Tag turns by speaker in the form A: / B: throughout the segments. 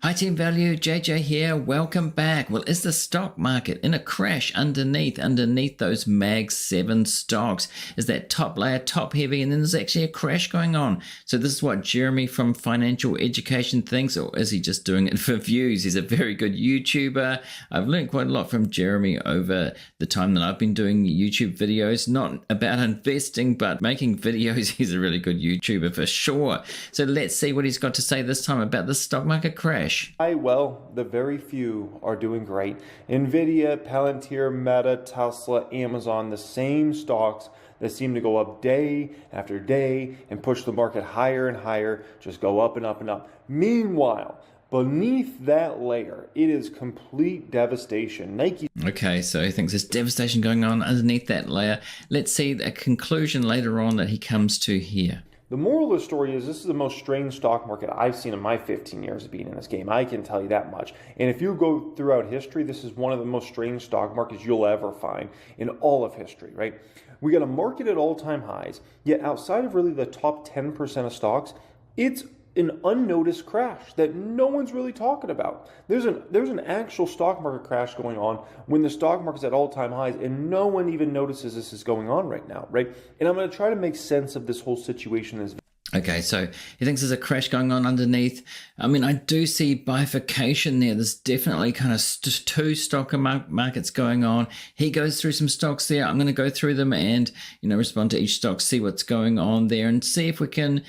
A: Hi Team Value, JJ here, welcome back. Well, is the stock market in a crash underneath those MAG 7 stocks? Is that top layer top heavy and then there's actually a crash going on? So this is what Jeremy from Financial Education thinks, or is he just doing it for views? He's a very good YouTuber. I've learned quite a lot from Jeremy over the time that I've been doing YouTube videos, not about investing, but making videos. He's a really good YouTuber for sure. So let's see what he's got to say this time about the stock market crash.
B: Well, the very few are doing great. Nvidia, Palantir, Meta, Tesla, Amazon, the same stocks that seem to go up day after day and push the market higher and higher, just go up and up and up. Meanwhile, beneath that layer, it is complete devastation. Nike.
A: Okay, so he thinks there's devastation going on underneath that layer. Let's see a conclusion later on that he comes to here.
B: The moral of the story is this is the most strange stock market I've seen in my 15 years of being in this game. I can tell you that much. And if you go throughout history, this is one of the most strange stock markets you'll ever find in all of history, right? We got a market at all-time highs, yet outside of really the top 10% of stocks, it's an unnoticed crash that no one's really talking about. There's an actual stock market crash going on when the stock market's at all-time highs and no one even notices this is going on right now, right? And I'm going to try to make sense of this whole situation.
A: Okay, so he thinks there's a crash going on underneath. I mean, I do see bifurcation there. There's definitely kind of two stock markets going on. He goes through some stocks there. I'm going to go through them and, respond to each stock, see what's going on there and see if we can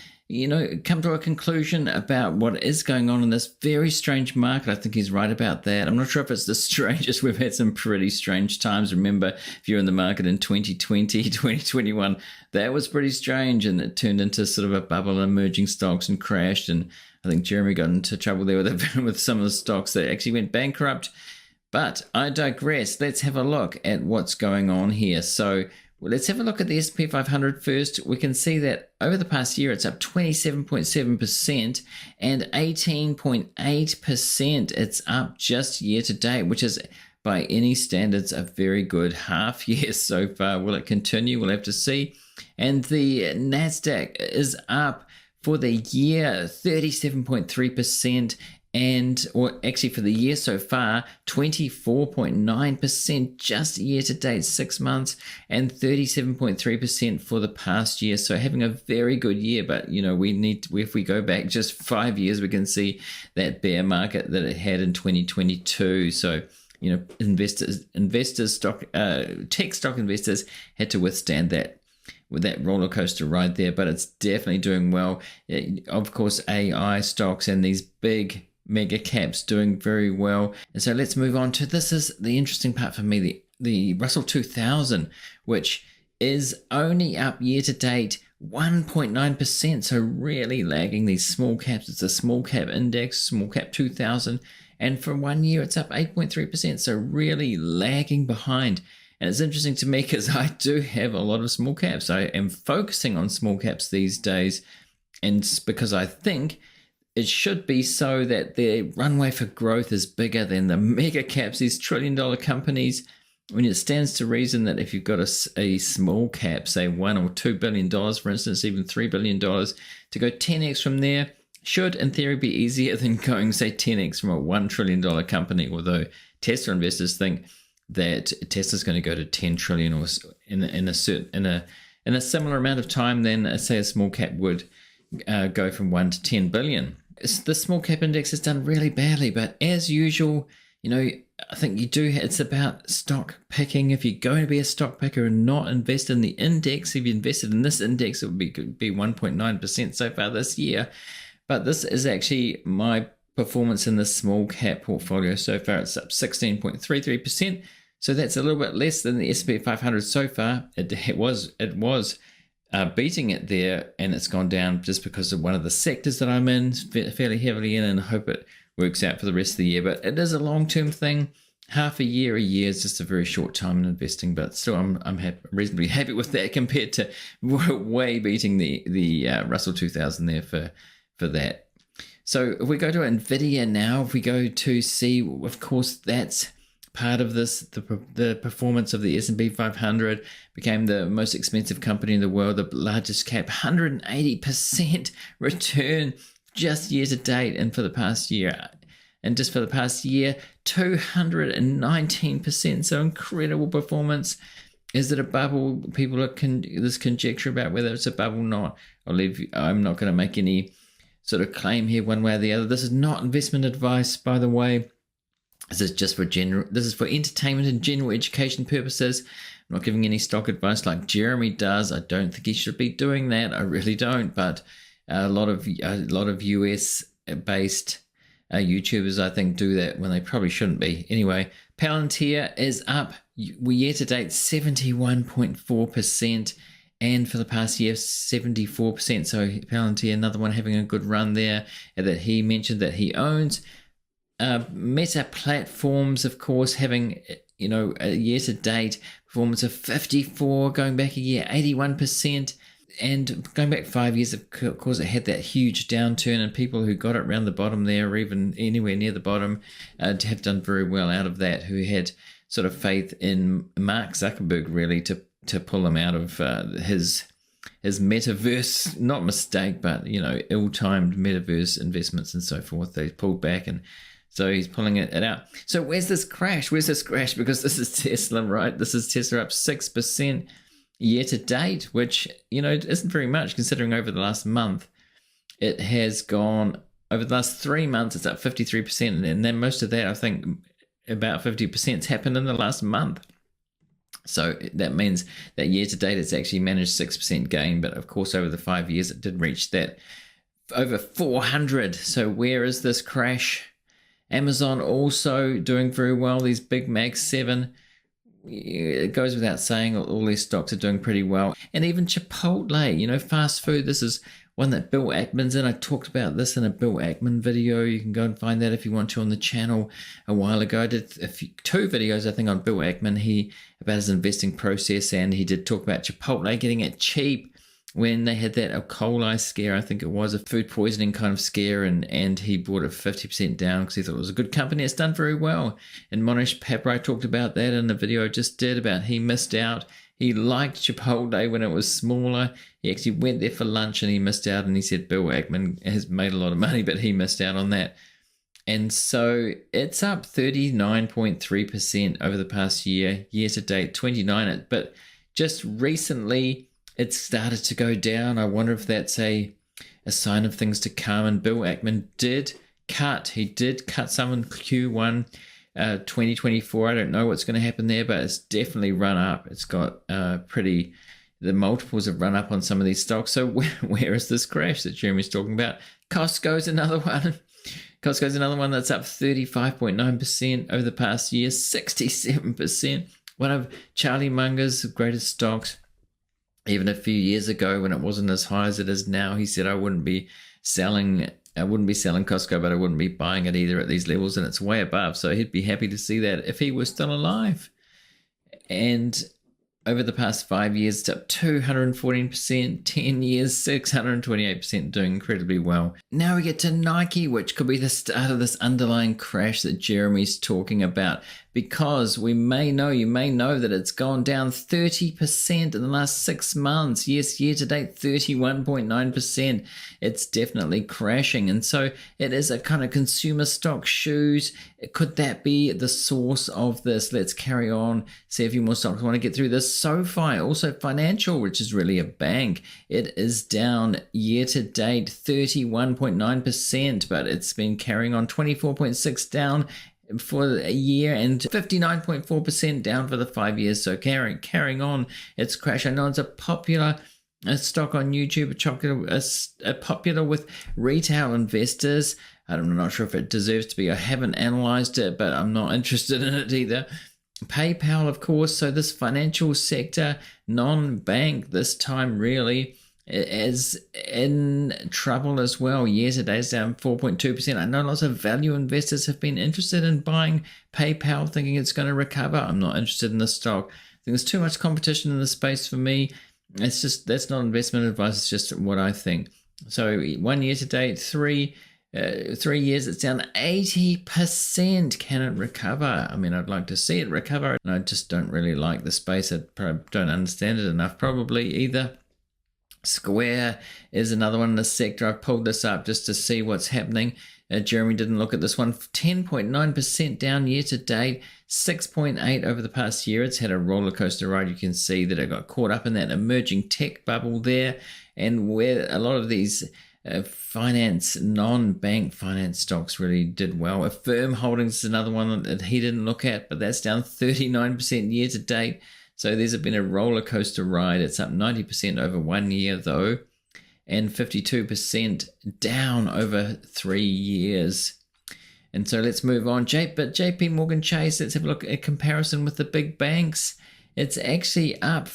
A: come to a conclusion about what is going on in this very strange market. I think he's right about that. I'm not sure if it's the strangest. We've had some pretty strange times. Remember, if you're in the market in 2020, 2021, that was pretty strange, and it turned into sort of a bubble, emerging stocks and crashed. And I think Jeremy got into trouble there with some of the stocks that actually went bankrupt. But I digress. Let's have a look at what's going on here. So let's have a look at the S&P 500 first. We can see that over the past year, it's up 27.7% and 18.8%. It's up just year to date, which is by any standards a very good half year so far. Will it continue? We'll have to see. And the NASDAQ is up for the year 37.3%. Or actually for the year so far, 24.9% just year to date, 6 months, and 37.3% for the past year. So having a very good year, but if we go back just 5 years, we can see that bear market that it had in 2022. So tech stock investors had to withstand that with that roller coaster ride there, but it's definitely doing well. Of course, AI stocks and these big mega caps doing very well. And so let's move on to, this is the interesting part for me, the Russell 2000, which is only up year to date 1.9%, so really lagging these small caps. It's a small cap index, small cap 2000, and for 1 year it's up 8.3%, so really lagging behind. And it's interesting to me because I do have a lot of small caps. I am focusing on small caps these days, and because I think it should be so that their runway for growth is bigger than the mega caps, these trillion-dollar companies. I mean, it stands to reason that if you've got a small cap, say $1 or $2 billion, for instance, even $3 billion, to go 10x from there should, in theory, be easier than going, say, 10x from a $1 trillion company, although Tesla investors think that Tesla's going to go to 10 trillion or in a similar amount of time than, say, a small cap would go from 1 to 10 billion. The small cap index has done really badly, but as usual, I think it's about stock picking. If you're going to be a stock picker and not invest in the index, if you invested in this index, it would be 1.9% so far this year. But this is actually my performance in the small cap portfolio so far. It's up 16.33%. So that's a little bit less than the S&P 500 so far. It was beating it there, and it's gone down just because of one of the sectors that I'm in, fairly heavily in, and I hope it works out for the rest of the year. But it is a long-term thing. A year is just a very short time in investing, but still I'm reasonably happy with that compared to way beating the Russell 2000 there for that. So if we go to Nvidia now, if we go to see, of course, that's part of this, the performance of the S&P 500 became the most expensive company in the world, the largest cap, 180% return just year to date and for the past year. and just for the past year, 219%. So incredible performance. Is it a bubble? People are there's conjecture about whether it's a bubble or not. I'm not going to make any sort of claim here one way or the other. This is not investment advice, by the way. This is just for this is for entertainment and general education purposes. I'm not giving any stock advice like Jeremy does. I don't think he should be doing that. I really don't. But a lot of US based YouTubers, I think, do that when they probably shouldn't be. Anyway, Palantir is up. We year to date 71.4%, and for the past year 74%. So Palantir, another one having a good run there that he mentioned that he owns. Meta Platforms, of course, having a year to date performance of 54, going back a year 81%. And going back 5 years, of course, it had that huge downturn, and people who got it around the bottom there, or even anywhere near the bottom, have done very well out of that, who had sort of faith in Mark Zuckerberg, really, to pull him out of his metaverse, not mistake, but, ill-timed metaverse investments and so forth. They pulled back, and so he's pulling it out. So where's this crash? Because this is Tesla, right? This is Tesla up 6%. Year to date, which isn't very much considering over the last month it has gone. Over the last 3 months it's up 53%, and then most of that, I think about 50%, has happened in the last month. So that means that year to date it's actually managed 6% gain, but of course over the 5 years it did reach that over 400. So where is this crash? Amazon also doing very well. These big Mag 7, it goes without saying, all these stocks are doing pretty well. And even Chipotle, fast food. This is one that Bill Ackman's in. I talked about this in a Bill Ackman video. You can go and find that if you want to on the channel a while ago. I did two videos, I think, on Bill Ackman, about his investing process, and he did talk about Chipotle getting it cheap when they had that E. coli scare. I think it was a food poisoning kind of scare, and he bought it 50% down because he thought it was a good company. It's done very well. And Monish Pabrai talked about that in the video I just did, about he missed out. He liked Chipotle when it was smaller. He actually went there for lunch and he missed out, and he said Bill Ackman has made a lot of money, but he missed out on that. And so it's up 39.3% over the past year to date, 29. But just recently it started to go down. I wonder if that's a sign of things to come. And Bill Ackman did cut some in Q1 2024. I don't know what's going to happen there, but it's definitely run up. It's got the multiples have run up on some of these stocks. So where is this crash that Jeremy's talking about? Costco's another one. Costco's another one that's up 35.9% over the past year, 67%. One of Charlie Munger's greatest stocks. Even a few years ago, when it wasn't as high as it is now, he said, I wouldn't be selling Costco, but I wouldn't be buying it either at these levels, and it's way above. So he'd be happy to see that if he was still alive. And over the past 5 years, it's up 214%, 10 years, 628%, doing incredibly well. Now we get to Nike, which could be the start of this underlying crash that Jeremy's talking about, because you may know that it's gone down 30% in the last 6 months. Yes, year to date, 31.9%. It's definitely crashing. And so it is a kind of consumer stock, shoes. Could that be the source of this? Let's carry on, see a few more stocks. I want to get through this. SoFi, also financial, which is really a bank. It is down year to date 31.9%, but it's been carrying on 24.6% down for a year and 59.4% down for the 5 years. So carrying on its crash. I know it's a popular stock on YouTube, a popular with retail investors. I'm not sure if it deserves to be. I haven't analyzed it, but I'm not interested in it either. PayPal, of course. So this financial sector, non-bank this time, really is in trouble as well. Year to date is down 4.2%. I know lots of value investors have been interested in buying PayPal, thinking it's going to recover. I'm not interested in the stock. I think there's too much competition in the space for me. It's just, that's not investment advice. It's just what I think. So 1 year to date, 3 years, it's down 80%. Can it recover? I mean, I'd like to see it recover, and I just don't really like the space. I don't understand it enough, probably, either. Square is another one in the sector. I've pulled this up just to see what's happening. Jeremy didn't look at this one. 10.9% down year to date, 6.8 over the past year. It's had a roller coaster ride. You can see that it got caught up in that emerging tech bubble there, and where a lot of these finance, non-bank finance stocks really did well. Affirm Holdings is another one that he didn't look at, but that's down 39% year to date. So there's been a roller coaster ride. It's up 90% over 1 year though, and 52% down over 3 years. And so let's move on. But JP Morgan Chase, let's have a look at a comparison with the big banks. It's actually up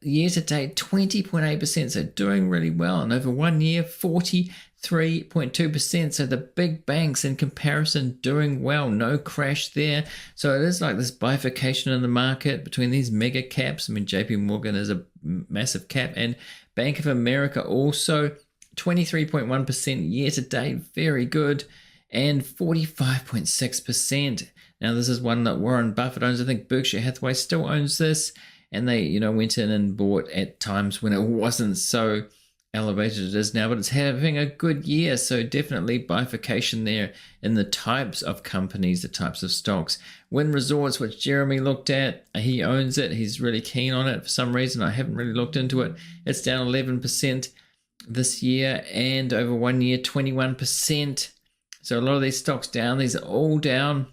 A: year to date 20.8%, so doing really well. And over 1 year, 43.2%. So the big banks in comparison doing well, no crash there. So it is like this bifurcation in the market between these mega caps. I mean, JP Morgan is a massive cap, and Bank of America also 23.1% year to date, very good, and 45.6%. Now this is one that Warren Buffett owns. I think Berkshire Hathaway still owns this, and they went in and bought at times when it wasn't so elevated as it is now, but it's having a good year. So definitely bifurcation there in the types of companies, the types of stocks. Wynn Resorts, which Jeremy looked at, he owns it. He's really keen on it for some reason. I haven't really looked into it. It's down 11% this year, and over 1 year, 21%. So a lot of these stocks down. These are all down.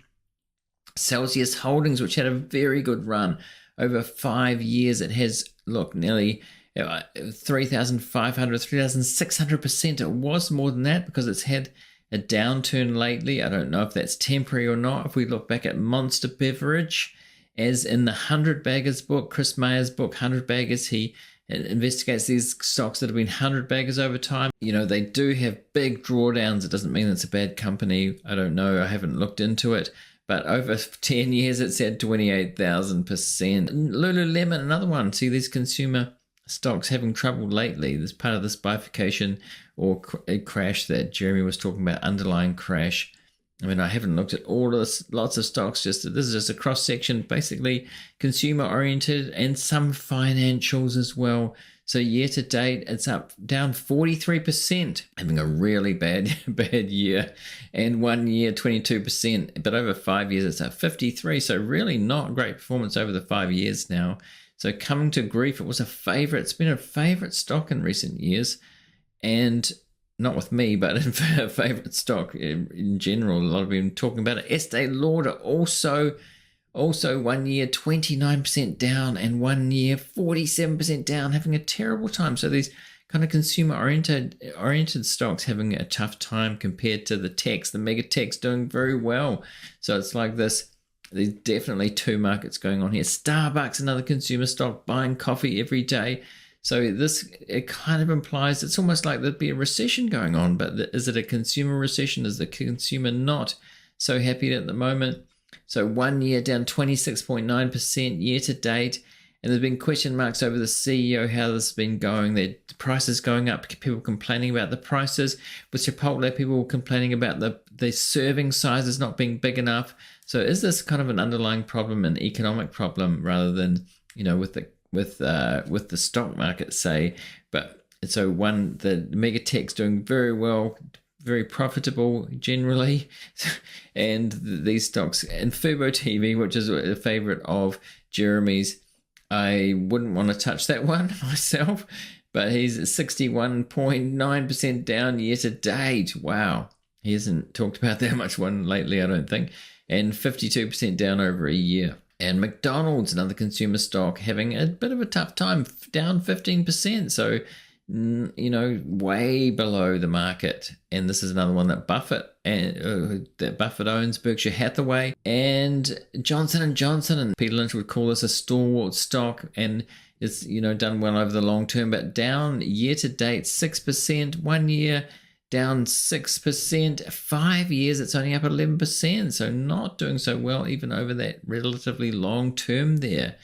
A: Celsius Holdings, which had a very good run over 5 years, it has, look, nearly 3,500, 3,600%. It was more than that because it's had a downturn lately. I don't know if that's temporary or not. If we look back at Monster Beverage, as in the 100 Baggers book, Chris Mayer's book, 100 Baggers, he investigates these stocks that have been 100 baggers over time. They do have big drawdowns. It doesn't mean it's a bad company. I don't know. I haven't looked into it. But over 10 years, it's had 28,000%. Lululemon, another one. See, these consumer stocks having trouble lately. This part of this bifurcation or a crash that Jeremy was talking about, underlying crash. I mean, I haven't looked at all of this, lots of stocks. This is just a cross section, basically consumer oriented, and some financials as well. So year to date, it's down 43%, having a really bad year, and 1 year 22%, but over 5 years it's up 53%. So really not great performance over the 5 years now. So coming to grief, it was a favorite. It's been a favorite stock in recent years, and not with me, but in a favorite stock in general. A lot of people talking about it. Estee Lauder also 1 year 29% down, and 1 year 47% down, having a terrible time. So these kind of consumer oriented stocks having a tough time compared to the techs. The mega techs doing very well. So it's like this. There's definitely two markets going on here. Starbucks, another consumer stock, buying coffee every day. So it kind of implies it's almost like there'd be a recession going on, but is it a consumer recession? Is the consumer not so happy at the moment? So 1 year down 26.9% year to date. And there's been question marks over the CEO, how this has been going. The prices going up, people complaining about the prices. With Chipotle, people complaining about the serving sizes not being big enough. So is this kind of an underlying problem, an economic problem, rather than, with the stock market, say? But so the mega tech's doing very well, very profitable generally, and these stocks, and Fubo TV, which is a favorite of Jeremy's, I wouldn't want to touch that one myself, but he's 61.9% down year to date. Wow, he hasn't talked about that much one lately, I don't think, and 52% down over a year. And McDonald's, another consumer stock, having a bit of a tough time, down 15%. So, way below the market. And this is another one that Buffett owns, Berkshire Hathaway, and Johnson & Johnson. And Peter Lynch would call this a stalwart stock, and it's done well over the long term, but down year to date 6%, 1 year down 6%, 5 years it's only up 11%, so not doing so well even over that relatively long term there.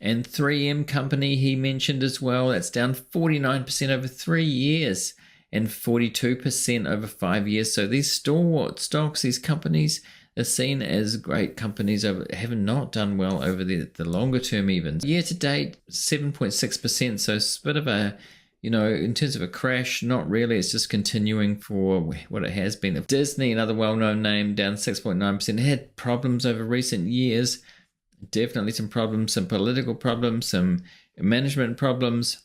A: And 3M Company he mentioned as well, that's down 49% over 3 years and 42% over 5 years. So these stalwart stocks, these companies are seen as great companies, have not done well over the longer term even. Year to date 7.6%, so it's a bit of a In terms of a crash, not really. It's just continuing for what it has been. Disney, another well-known name, down 6.9%. It had problems over recent years. Definitely some problems, some political problems, some management problems.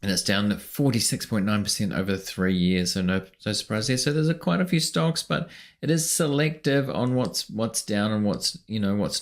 A: And it's down to 46.9% over 3 years. So no surprise there. So there's quite a few stocks, but it is selective on what's down and what's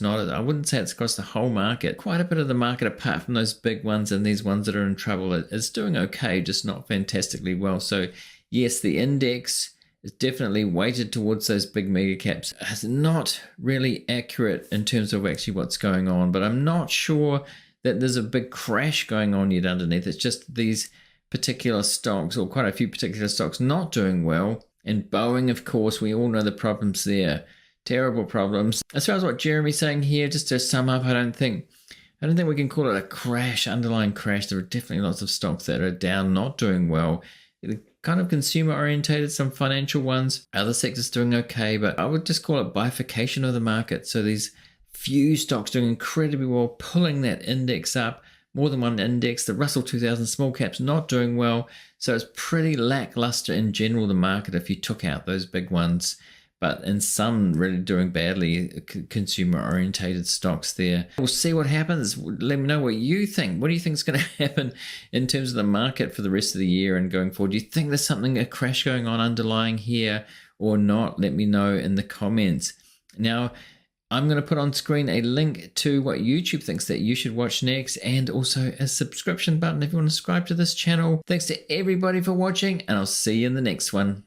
A: not. I wouldn't say it's across the whole market. Quite a bit of the market, apart from those big ones and these ones that are in trouble, is doing okay, just not fantastically well. So yes, the index is definitely weighted towards those big mega caps. It's not really accurate in terms of actually what's going on, but I'm not sure that there's a big crash going on yet underneath. It's just these particular stocks, or quite a few particular stocks, not doing well. And Boeing, of course, we all know the problems there. Terrible problems. As far as what Jeremy's saying here, just to sum up, I don't think we can call it a crash, underlying crash. There are definitely lots of stocks that are down, not doing well. They're kind of consumer orientated, some financial ones, other sectors doing okay, but I would just call it bifurcation of the market. So these few stocks doing incredibly well, pulling that index up, more than one index. The Russell 2000 small caps not doing well. So it's pretty lackluster in general, the market, if you took out those big ones. But in some really doing badly, consumer orientated stocks there. We'll see what happens. Let me know what you think. What do you think is going to happen in terms of the market for the rest of the year and going forward? Do you think there's a crash going on underlying here or not? Let me know in the comments. Now, I'm going to put on screen a link to what YouTube thinks that you should watch next, and also a subscription button if you want to subscribe to this channel. Thanks to everybody for watching, and I'll see you in the next one.